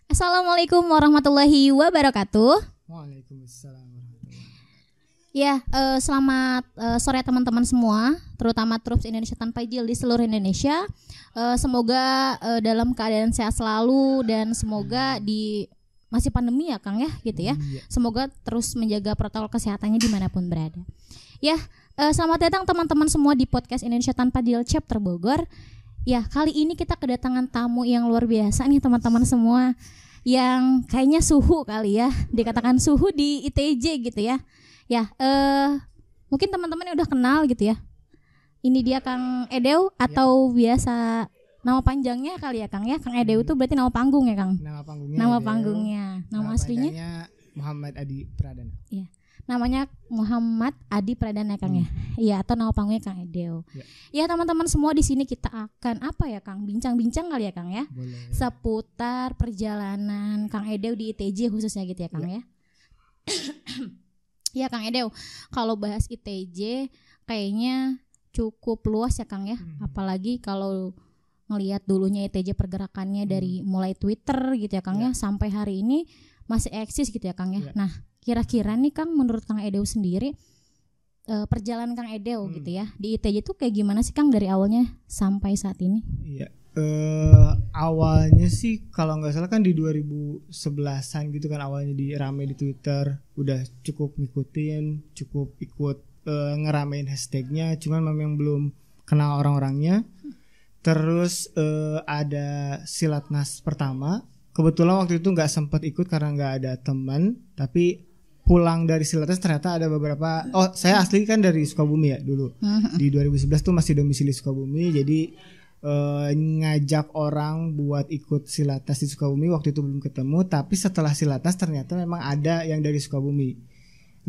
Assalamualaikum warahmatullahi wabarakatuh. Waalaikumsalam warahmatullahi. Ya, selamat sore teman-teman semua, terutama Troops Indonesia Tanpa Izin di seluruh Indonesia. Semoga dalam keadaan sehat selalu dan semoga di masih pandemi ya Kang ya, gitu ya. Semoga terus menjaga protokol kesehatannya dimanapun berada. Ya, selamat datang teman-teman semua di podcast Indonesia Tanpa Izin Chapter Bogor. Ya, kali ini kita kedatangan tamu yang luar biasa nih teman-teman semua, yang kayaknya suhu kali ya, dikatakan suhu di ITJ gitu ya. Ya, mungkin teman-teman yang udah kenal gitu ya. Ini dia Kang Edew atau biasa nama panjangnya kali ya Kang ya. Kang Edew itu berarti nama panggung ya Kang? Nama panggungnya. Nama panggungnya. Nama aslinya? Muhammad Adi Pradana. Iya. Namanya Muhammad Adi Pradana Kang ya. Iya, atau nama panggungnya Kang Edew. Ya, teman-teman semua di sini kita akan apa ya Kang? Bincang-bincang kali ya Kang ya. Boleh. Seputar perjalanan Kang Edew di ITJ khususnya gitu ya Kang ya. Ya Kang Edew, kalau bahas ITJ kayaknya cukup luas ya Kang ya. Apalagi kalau ngelihat dulunya ITJ pergerakannya dari mulai Twitter gitu ya Kang ya sampai hari ini masih eksis gitu ya Kang ya. Nah, kira-kira nih Kang menurut Kang Edew sendiri perjalanan Kang Edew gitu ya di ITJ itu kayak gimana sih Kang dari awalnya sampai saat ini? Iya. Awalnya sih kalau nggak salah kan di 2011an gitu kan awalnya rame di Twitter, udah cukup ngikutin, cukup ikut ngeramein hashtagnya, cuman memang belum kenal orang-orangnya. Terus ada Silatnas pertama, kebetulan waktu itu nggak sempat ikut karena nggak ada teman, tapi pulang dari Silatnas ternyata ada beberapa. Oh, saya asli kan dari Sukabumi ya dulu. Di 2011 tuh masih domisili Sukabumi, jadi ngajak orang buat ikut Silatnas di Sukabumi. Waktu itu belum ketemu, tapi setelah Silatnas ternyata memang ada yang dari Sukabumi.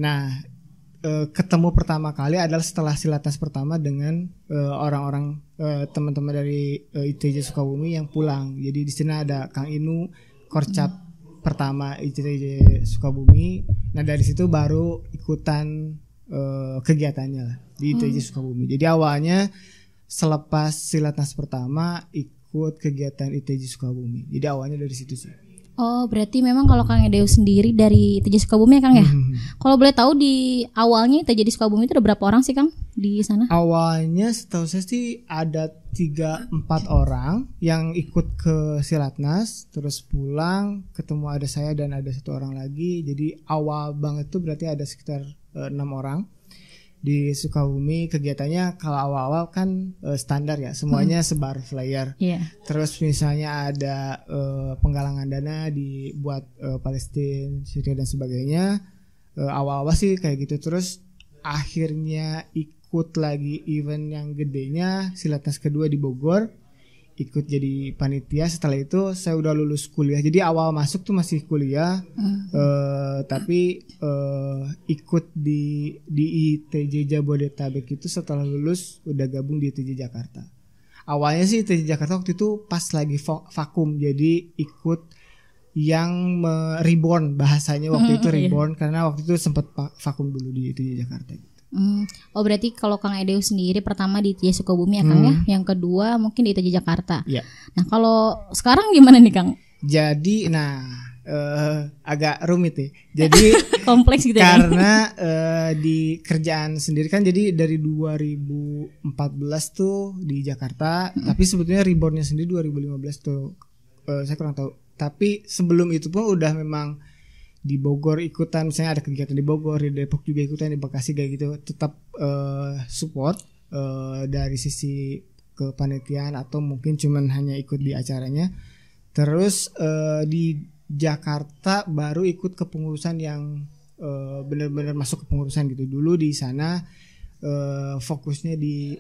Nah, ketemu pertama kali adalah setelah Silatnas pertama dengan orang-orang teman-teman dari ITJ Sukabumi yang pulang. Jadi di sini ada Kang Inu, Korcap pertama ITJ Sukabumi. Nah, dari situ baru ikutan kegiatannya lah di ITJ Sukabumi. Jadi awalnya selepas Silatnas pertama ikut kegiatan ITJ Sukabumi. Jadi awalnya dari situ sih. Oh, berarti memang kalau Kang Edew sendiri dari ITJ Sukabumi ya Kang ya? Kalau boleh tahu di awalnya ITJ di Sukabumi itu ada berapa orang sih Kang di sana? Awalnya setahu saya sih ada 3-4 orang yang ikut ke Silatnas, terus pulang ketemu ada saya dan ada 1 orang lagi. Jadi awal banget tuh berarti ada sekitar 6 orang. Di Sukabumi kegiatannya kalau awal-awal kan standar ya, semuanya sebar flyer. Terus misalnya ada penggalangan dana dibuat Palestina, Syria dan sebagainya. Awal-awal sih kayak gitu. Terus akhirnya ikut lagi event yang gedenya Silatnas kedua di Bogor, ikut jadi panitia. Setelah itu saya udah lulus kuliah. Jadi awal masuk tuh masih kuliah, tapi ikut di ITJ Jabodetabek itu setelah lulus udah gabung di ITJ Jakarta. Awalnya sih ITJ Jakarta waktu itu pas lagi vakum, jadi ikut yang reborn bahasanya waktu itu reborn karena waktu itu sempat vakum dulu di ITJ Jakarta. Oh, berarti kalau Kang Edew sendiri pertama di ITJ Sukabumi ya Kang ya, yang kedua mungkin di ITJ Jakarta. Nah, kalau sekarang gimana nih Kang? Jadi, agak rumit nih. Jadi kompleks gitu ya. Karena di kerjaan sendiri kan jadi dari 2014 tuh di Jakarta, tapi sebetulnya rebornnya sendiri 2015 tuh. Saya kurang tahu. Tapi sebelum itu pun udah memang di Bogor ikutan, misalnya ada kegiatan di Bogor, di Depok juga ikutan, di Bekasi kayak gitu, tetap support dari sisi kepanitiaan atau mungkin cuman hanya ikut di acaranya. Terus di Jakarta baru ikut kepengurusan yang benar-benar masuk ke pengurusan gitu. Dulu di sana fokusnya di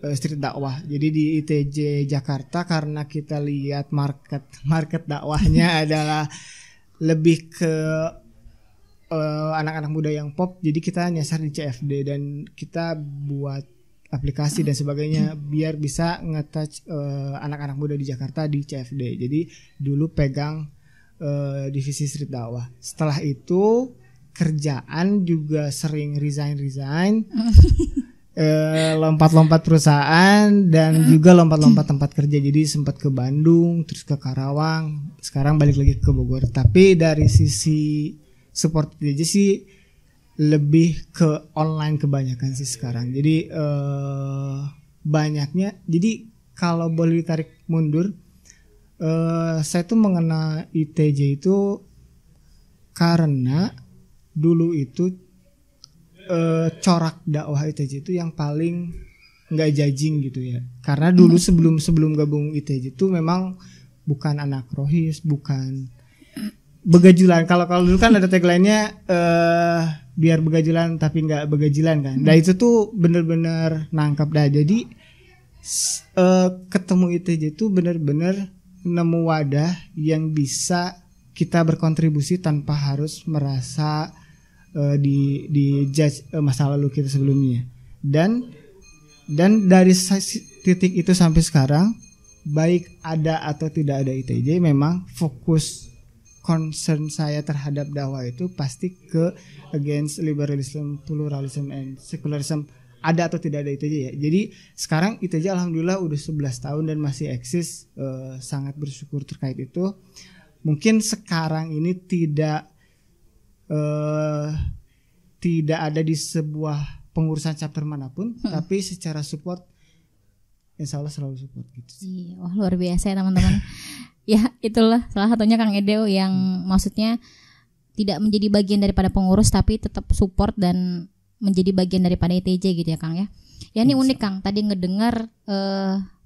street dakwah. Jadi di ITJ Jakarta karena kita lihat market dakwahnya adalah lebih ke anak-anak muda yang pop, jadi kita nyasar di CFD dan kita buat aplikasi dan sebagainya biar bisa nge-touch anak-anak muda di Jakarta di CFD. Jadi dulu pegang divisi street dakwah. Setelah itu kerjaan juga sering resign lompat-lompat perusahaan dan juga lompat-lompat tempat kerja. Jadi sempat ke Bandung, terus ke Karawang, sekarang balik lagi ke Bogor. Tapi dari sisi support aja sih lebih ke online kebanyakan sih sekarang. Jadi banyaknya. Jadi kalau boleh ditarik mundur, saya tuh mengenal ITJ itu karena dulu itu corak dakwah ITJ itu yang paling nggak judging gitu ya. Karena dulu sebelum gabung ITJ itu memang bukan anak rohis, bukan begajulan. Kalau dulu kan ada tagline-nya biar begajulan tapi nggak begajulan kan. Nah itu tuh bener-bener nangkap dah. Jadi ketemu ITJ itu bener-bener nemu wadah yang bisa kita berkontribusi tanpa harus merasa di judge masa lalu kita sebelumnya. Dan dari titik itu sampai sekarang, baik ada atau tidak ada ITJ, memang fokus concern saya terhadap dakwah itu pasti ke against liberalism, pluralism, and secularism, ada atau tidak ada ITJ ya. Jadi sekarang ITJ alhamdulillah udah 11 tahun dan masih eksis, sangat bersyukur terkait itu. Mungkin sekarang ini tidak ada di sebuah pengurusan chapter manapun, tapi secara support insya Allah selalu support gitu. Iya, wah luar biasa ya teman-teman. Ya itulah salah satunya Kang Edeo yang maksudnya tidak menjadi bagian daripada pengurus tapi tetap support dan menjadi bagian daripada ITJ gitu ya Kang ya. Ya ini unik Kang, tadi ngedengar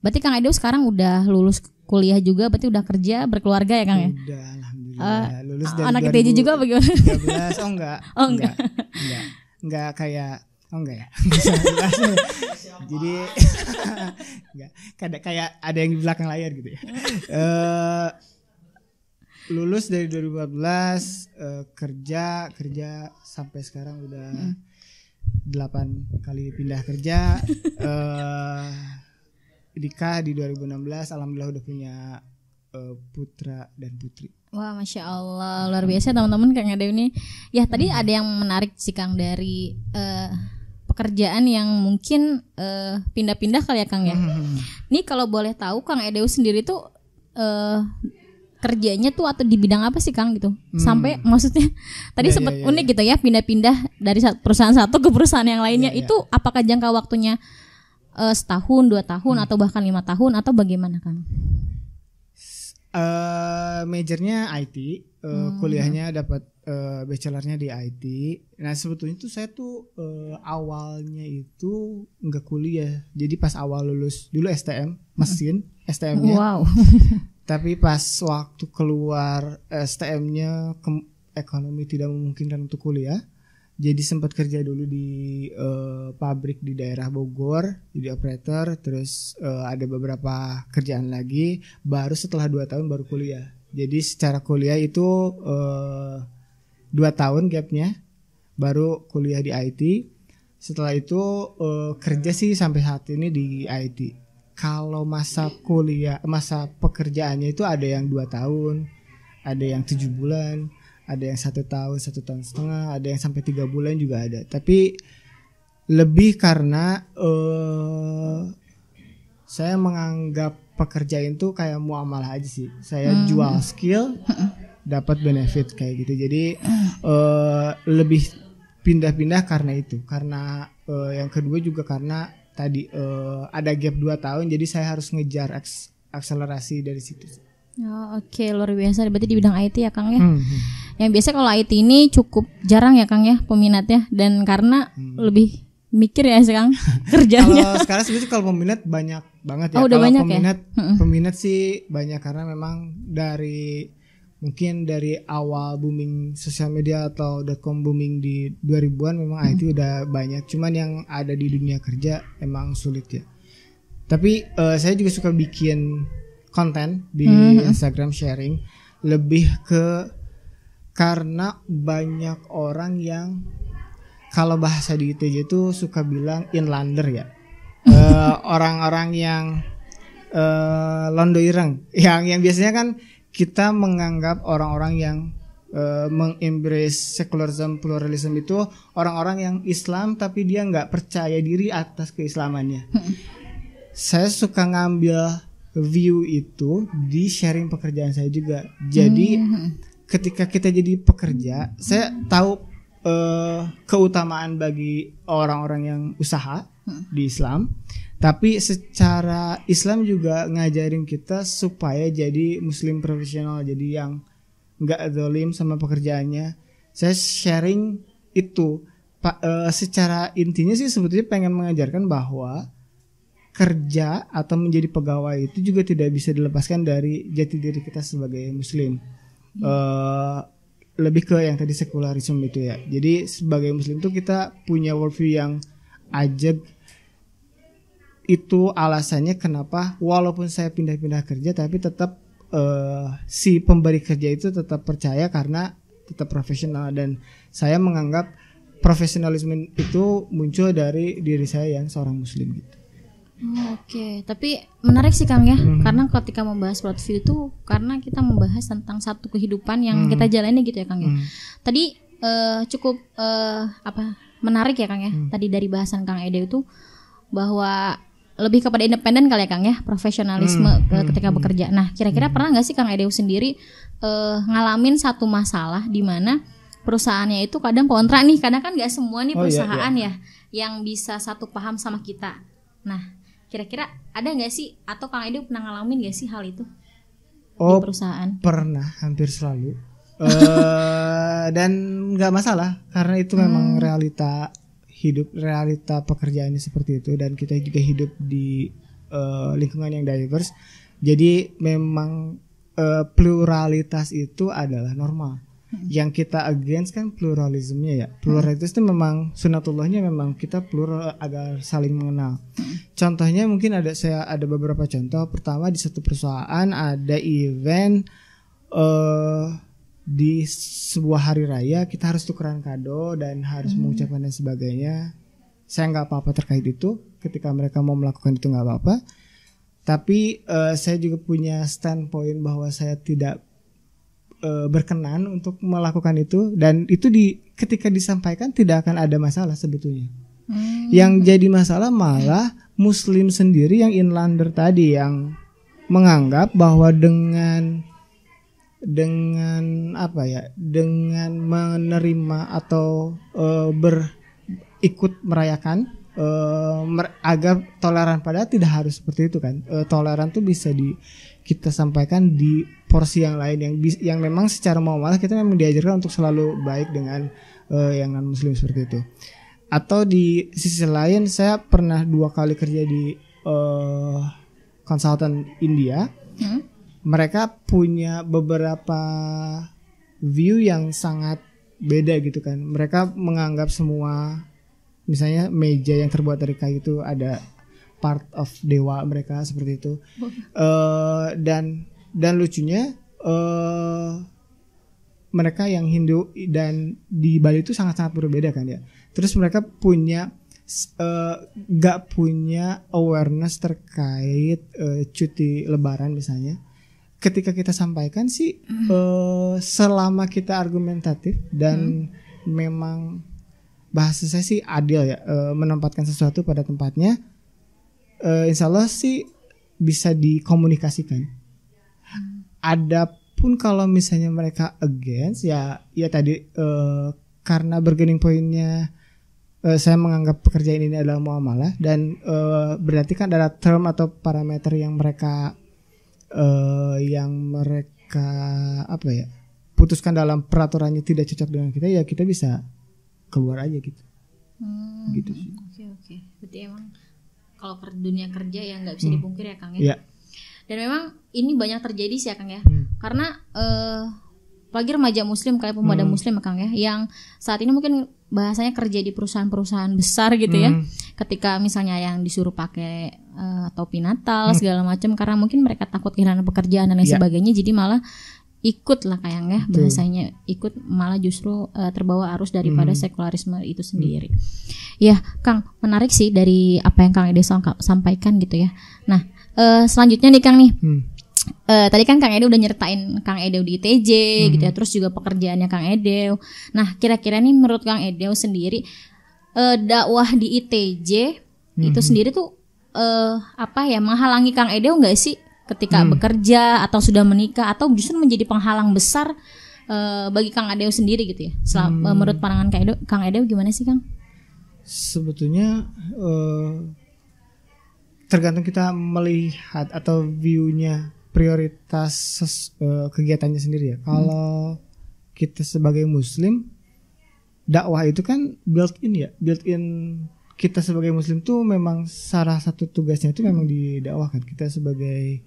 berarti Kang Edeo sekarang udah lulus kuliah juga, berarti udah kerja, berkeluarga ya Kang ya? Udah alhamdulillah. Lulus dari anak ITJ juga bagaimana? 2013. Oh enggak. Enggak kayak enggak ya. Jadi enggak kayak ada yang di belakang layar gitu ya. Lulus dari 2014, kerja sampai sekarang udah 8 kali pindah kerja. Nikah di 2016, alhamdulillah udah punya putra dan putri. Wah, Masya Allah, luar biasa teman-teman Kang Edeo ini. Ya tadi ada yang menarik sih Kang dari pekerjaan yang mungkin pindah-pindah kali ya Kang ya. Nih kalau boleh tahu Kang Edeo sendiri tuh kerjanya tuh atau di bidang apa sih Kang gitu? Sampai maksudnya tadi sempat unik gitu ya, pindah-pindah dari perusahaan satu ke perusahaan yang lainnya. Itu apakah jangka waktunya setahun, 2 tahun atau bahkan 5 tahun atau bagaimana Kang? Majornya IT, kuliahnya dapat bachelornya di IT. Nah sebetulnya tuh saya tuh awalnya itu nggak kuliah. Jadi pas awal lulus dulu STM mesin STM-nya. Wow. Tapi pas waktu keluar STM-nya ekonomi tidak memungkinkan untuk kuliah. Jadi sempat kerja dulu di pabrik di daerah Bogor, jadi operator. Terus ada beberapa kerjaan lagi. Baru setelah 2 tahun baru kuliah. Jadi secara kuliah itu 2 tahun gapnya, baru kuliah di IT. Setelah itu kerja sih sampai saat ini di IT. Kalau masa pekerjaannya itu ada yang 2 tahun, ada yang 7 bulan, ada yang 1 tahun, 1 tahun setengah, ada yang sampai 3 bulan juga ada. Tapi lebih karena saya menganggap pekerjaan itu kayak muamalah aja sih. Saya jual skill, dapat benefit kayak gitu. Jadi lebih pindah-pindah karena itu. Karena yang kedua juga karena tadi ada gap 2 tahun, jadi saya harus ngejar akselerasi dari situ. Oh, oke, luar biasa. Berarti di bidang IT ya Kang ya. Yang biasa kalau IT ini cukup jarang ya Kang ya peminatnya, dan karena lebih mikir ya Kang kerjanya. Kalau sekarang sebenarnya kalau peminat banyak banget ya. Oh, udah kalau banyak peminat sih banyak karena memang mungkin dari awal booming sosial media atau .com booming di 2000-an memang IT udah banyak. Cuman yang ada di dunia kerja emang sulit ya. Tapi saya juga suka bikin konten di Instagram sharing, lebih ke karena banyak orang yang kalau bahasa di ITJ itu suka bilang inlander ya. Orang-orang yang londo ireng, yang biasanya kan kita menganggap orang-orang yang mengembrace secularism, pluralism itu orang-orang yang Islam tapi dia nggak percaya diri atas keislamannya. Saya suka ngambil view itu di sharing pekerjaan saya juga. Jadi ketika kita jadi pekerja, saya tahu keutamaan bagi orang-orang yang usaha di Islam. Tapi secara Islam juga ngajarin kita supaya jadi muslim profesional, jadi yang nggak zalim sama pekerjaannya. Saya sharing itu secara intinya sih sebetulnya pengen mengajarkan bahwa kerja atau menjadi pegawai itu juga tidak bisa dilepaskan dari jati diri kita sebagai muslim. Lebih ke yang tadi sekularisme itu ya. Jadi sebagai muslim tuh kita punya worldview yang ajeg. Itu alasannya kenapa walaupun saya pindah-pindah kerja tapi tetap si pemberi kerja itu tetap percaya karena tetap profesional, dan saya menganggap profesionalisme itu muncul dari diri saya yang seorang muslim gitu. Oke, tapi menarik sih Kang ya, karena ketika membahas worldview itu karena kita membahas tentang satu kehidupan yang kita jalani gitu ya Kang ya. Tadi cukup menarik ya Kang ya. Tadi dari bahasan Kang Ede itu bahwa lebih kepada independen kali ya Kang ya, profesionalisme ketika bekerja. Nah, kira-kira pernah nggak sih Kang Edeu sendiri ngalamin satu masalah di mana perusahaannya itu kadang kontrak nih, kadang kan nggak semua nih perusahaan ya yang bisa satu paham sama kita. Nah, kira-kira ada nggak sih atau Kang Edeu pernah ngalamin nggak sih hal itu di perusahaan? Pernah, hampir selalu. Dan nggak masalah karena itu memang realita pekerjaannya seperti itu, dan kita juga hidup di lingkungan yang diverse. Jadi memang pluralitas itu adalah normal. Yang kita against kan pluralismenya ya. Pluralitas itu memang sunatullahnya, memang kita plural agar saling mengenal. Contohnya mungkin ada beberapa contoh. Pertama, di satu perusahaan ada event di sebuah hari raya, kita harus tukeran kado dan harus mengucapkan dan sebagainya. Saya nggak apa-apa terkait itu. Ketika mereka mau melakukan itu nggak apa-apa. Tapi saya juga punya standpoint bahwa saya tidak berkenan untuk melakukan itu, dan itu ketika disampaikan tidak akan ada masalah sebetulnya. Yang jadi masalah malah muslim sendiri yang inlander tadi, yang menganggap bahwa dengan menerima atau ikut merayakan agar toleran, padahal tidak harus seperti itu kan. Toleran tuh bisa kita sampaikan di porsi yang lain yang memang secara muamalah kita memang diajarkan untuk selalu baik dengan yang non muslim seperti itu. Atau di sisi lain, saya pernah 2 kali kerja di konsultan India. Mereka punya beberapa view yang sangat beda gitu kan. Mereka menganggap semua, misalnya meja yang terbuat dari kayu itu ada part of dewa mereka seperti itu. Dan lucunya mereka yang Hindu dan di Bali itu sangat-sangat berbeda kan ya. Terus mereka punya gak punya awareness terkait cuti lebaran misalnya. Ketika kita sampaikan sih selama kita argumentatif dan memang bahasa saya sih adil ya, menempatkan sesuatu pada tempatnya, insya Allah sih bisa dikomunikasikan. Adapun kalau misalnya mereka against ya tadi karena bargaining pointnya saya menganggap pekerjaan ini adalah muamalah, dan berarti kan ada term atau parameter yang mereka putuskan dalam peraturannya tidak cocok dengan kita, ya kita bisa keluar aja gitu. Gitu sih. Oke. Berarti emang kalau dunia kerja ya nggak bisa dipungkir ya Kang ya. Dan memang ini banyak terjadi sih ya Kang ya. Karena apalagi remaja muslim, kayak pemuda muslim ya Kang ya, yang saat ini mungkin bahasanya kerja di perusahaan-perusahaan besar gitu ya. Ketika misalnya yang disuruh pakai topi Natal segala macam, karena mungkin mereka takut kehilangan pekerjaan dan lain sebagainya, jadi malah ikut lah kayang ya bahasanya, ikut malah justru terbawa arus daripada sekularisme itu sendiri. Ya Kang, menarik sih dari apa yang Kang Ede sampaikan gitu ya. Nah selanjutnya nih Kang nih, tadi kan Kang Edew udah nyertain Kang Edew di ITJ gitu ya, terus juga pekerjaannya Kang Edew. Nah, kira-kira nih menurut Kang Edew sendiri dakwah di ITJ itu sendiri tuh menghalangi Kang Edew nggak sih ketika bekerja atau sudah menikah, atau justru menjadi penghalang besar bagi Kang Edew sendiri gitu ya? Menurut pandangan Kang Edew gimana sih, Kang? Sebetulnya tergantung kita melihat atau view-nya, prioritas kegiatannya sendiri ya. Kalau kita sebagai muslim, dakwah itu kan built in kita sebagai muslim tuh memang salah satu tugasnya itu memang didakwahkan kita sebagai,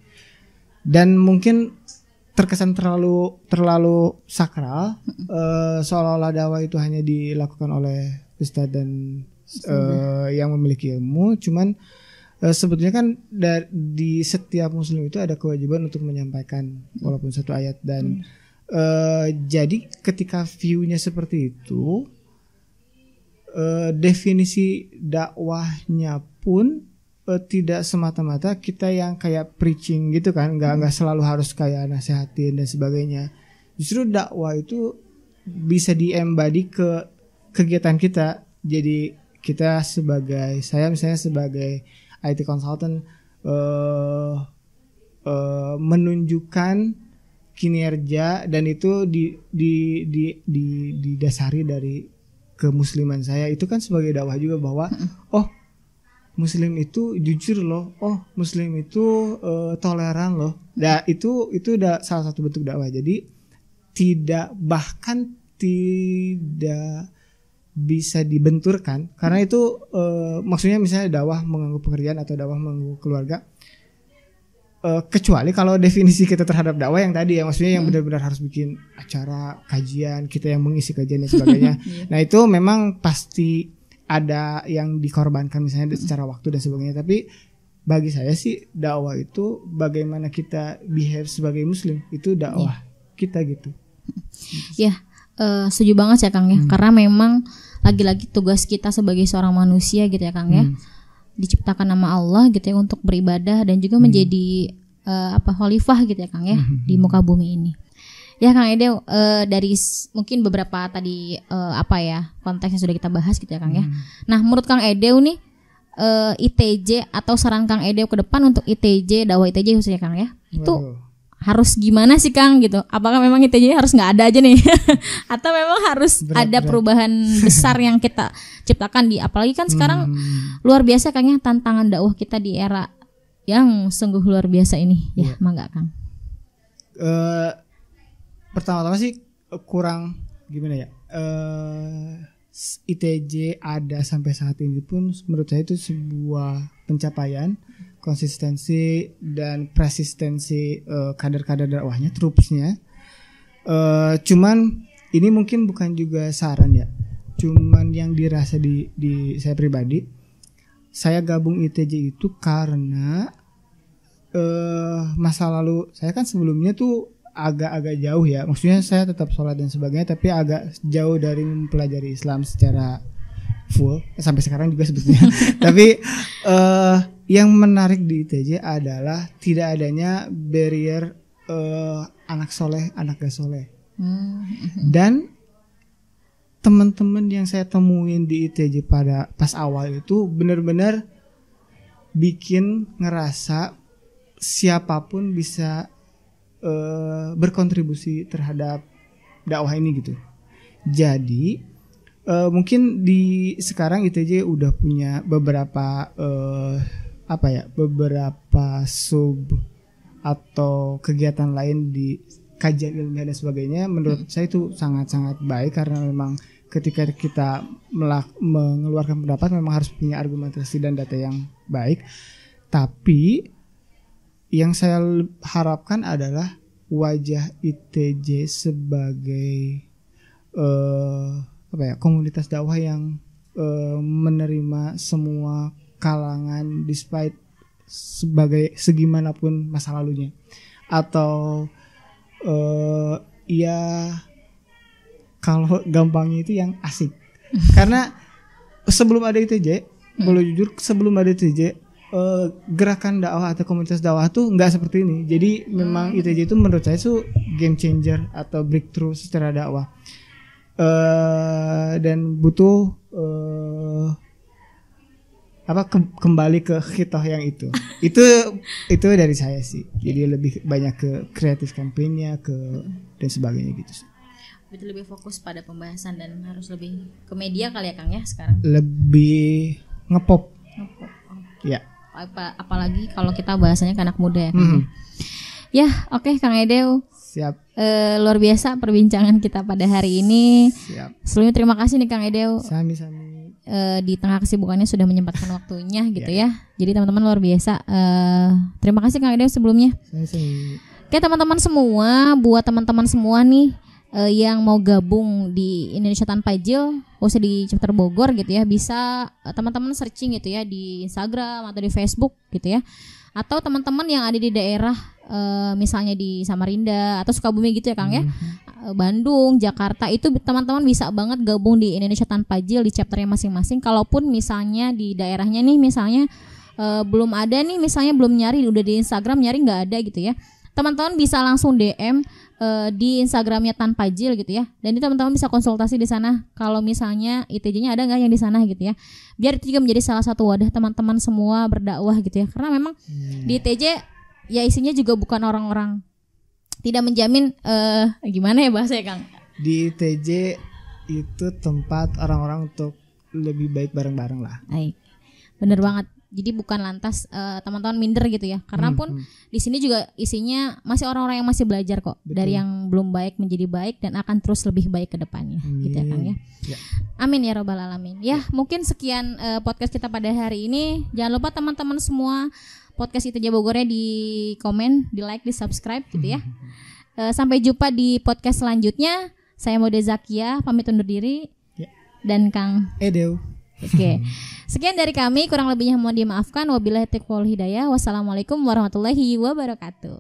dan mungkin terkesan terlalu sakral, seolah-olah dakwah itu hanya dilakukan oleh ustadz dan yang memiliki ilmu. Cuman sebetulnya kan di setiap muslim itu ada kewajiban untuk menyampaikan walaupun satu ayat, dan jadi ketika view-nya seperti itu, definisi dakwahnya pun tidak semata-mata kita yang kayak preaching gitu kan, nggak selalu harus kayak nasihatin dan sebagainya. Justru dakwah itu bisa diembadi ke kegiatan kita. Jadi kita saya misalnya sebagai IT consultant menunjukkan kinerja, dan itu didasari dari kemusliman saya. Itu kan sebagai dakwah juga, bahwa muslim itu jujur loh, muslim itu toleran loh. Nah, itu udah salah satu bentuk dakwah. Jadi tidak bisa dibenturkan, karena itu maksudnya misalnya dakwah mengganggu pekerjaan atau dakwah mengganggu keluarga, kecuali kalau definisi kita terhadap dakwah yang tadi ya, maksudnya yang benar-benar harus bikin acara kajian, kita yang mengisi kajian dan sebagainya. Nah, itu memang pasti ada yang dikorbankan misalnya secara waktu dan sebagainya. Tapi bagi saya sih dakwah itu bagaimana kita behave sebagai muslim, itu dakwah kita gitu. Ya, setuju banget ya Kang ya, karena memang lagi-lagi tugas kita sebagai seorang manusia gitu ya Kang ya, diciptakan nama Allah gitu ya untuk beribadah dan juga menjadi khalifah gitu ya Kang ya di muka bumi ini. Ya Kang Edew, dari mungkin beberapa tadi konteks yang sudah kita bahas gitu ya Kang ya. Nah, menurut Kang Edew nih, ITJ atau saran Kang Edew ke depan untuk ITJ, dakwah ITJ khususnya Kang ya, itu harus gimana sih Kang gitu? Apakah memang ITJ harus nggak ada aja nih, atau memang harus ada perubahan besar yang kita ciptakan apalagi kan sekarang luar biasa Kang ya, tantangan dakwah kita di era yang sungguh luar biasa ini ya, mangga Kang. Pertama-tama sih kurang gimana ya, ITJ ada sampai saat ini pun menurut saya itu sebuah pencapaian, konsistensi dan persistensi kader-kader dakwahnya, troopsnya. Cuman ini mungkin bukan juga saran ya, cuman yang dirasa di saya pribadi, saya gabung ITJ itu karena masa lalu saya kan sebelumnya tuh agak-agak jauh ya, maksudnya saya tetap sholat dan sebagainya, tapi agak jauh dari mempelajari Islam secara full sampai sekarang juga sebetulnya. Tapi yang menarik di ITJ adalah tidak adanya barrier anak soleh, anak gak soleh. Dan teman-teman yang saya temuin di ITJ pas awal itu benar-benar bikin ngerasa siapapun bisa berkontribusi terhadap dakwah ini gitu. Jadi mungkin di sekarang ITJ udah punya beberapa beberapa sub atau kegiatan lain di kajian ilmiah dan sebagainya. Menurut saya itu sangat-sangat baik, karena memang ketika kita mengeluarkan pendapat memang harus punya argumentasi dan data yang baik. Tapi yang saya harapkan adalah wajah ITJ sebagai komunitas dakwah yang menerima semua kalangan despite segimanapun masa lalunya, atau kalau gampangnya itu yang asik. Karena sebelum ada ITJ, boleh jujur, sebelum ada ITJ gerakan dakwah atau komunitas dakwah tuh nggak seperti ini. Jadi memang ITJ itu menurut saya tuh game changer atau breakthrough secara dakwah. Dan butuh kembali ke hitoh yang itu. itu dari saya sih. Jadi lebih banyak ke kreatif kampanye dan sebagainya gitu sih. Berarti lebih fokus pada pembahasan dan harus lebih ke media kali ya Kang ya sekarang. Lebih ngepop. Ya. Apalagi kalau kita bahasanya ke anak muda ya Kang. Ya, oke Kang Edew. Siap. Luar biasa perbincangan kita pada hari ini. Siap. Sebelumnya terima kasih nih Kang Edew. Sami-sami. Di tengah kesibukannya sudah menyempatkan waktunya gitu ya. Jadi teman-teman luar biasa. Terima kasih Kang Edew sebelumnya. Sami-sami. Oke teman-teman semua, buat teman-teman semua nih yang mau gabung di Indonesia Tanpa Ijil, usah di Chapter Bogor gitu ya, bisa teman-teman searching gitu ya di Instagram atau di Facebook gitu ya. Atau teman-teman yang ada di daerah misalnya di Samarinda atau Sukabumi gitu ya Kang ya, Bandung, Jakarta, itu teman-teman bisa banget gabung di Indonesia Tanpa Ijil di chapternya masing-masing. Kalaupun misalnya di daerahnya nih misalnya belum ada nih, misalnya belum nyari, udah di Instagram nyari nggak ada gitu ya, teman-teman bisa langsung DM di Instagramnya Tanpa Ijil gitu ya. Dan ini teman-teman bisa konsultasi di sana kalau misalnya ITJ-nya ada nggak yang di sana gitu ya. Biar itu juga menjadi salah satu wadah teman-teman semua berdakwah gitu ya. Karena memang di ITJ ya isinya juga bukan orang-orang, tidak menjamin gimana ya bahasa ya Kang. Di ITJ itu tempat orang-orang untuk lebih baik bareng-bareng lah. Baik. Bener banget. Jadi bukan lantas teman-teman minder gitu ya. Karena pun di sini juga isinya masih orang-orang yang masih belajar kok. Betul. Dari yang belum baik menjadi baik dan akan terus lebih baik ke depannya. Gitu ya Kang ya. Amin ya robbal alamin. Ya, mungkin sekian podcast kita pada hari ini. Jangan lupa teman-teman semua podcast ITJ Bogornya di komen, di like, di subscribe gitu ya. Sampai jumpa di podcast selanjutnya. Saya Mode Zakia pamit undur diri. Dan Kang Edew. Oke. Sekian dari kami, kurang lebihnya mohon dimaafkan. Wabillahi taufiq wal hidayah. Wassalamualaikum warahmatullahi wabarakatuh.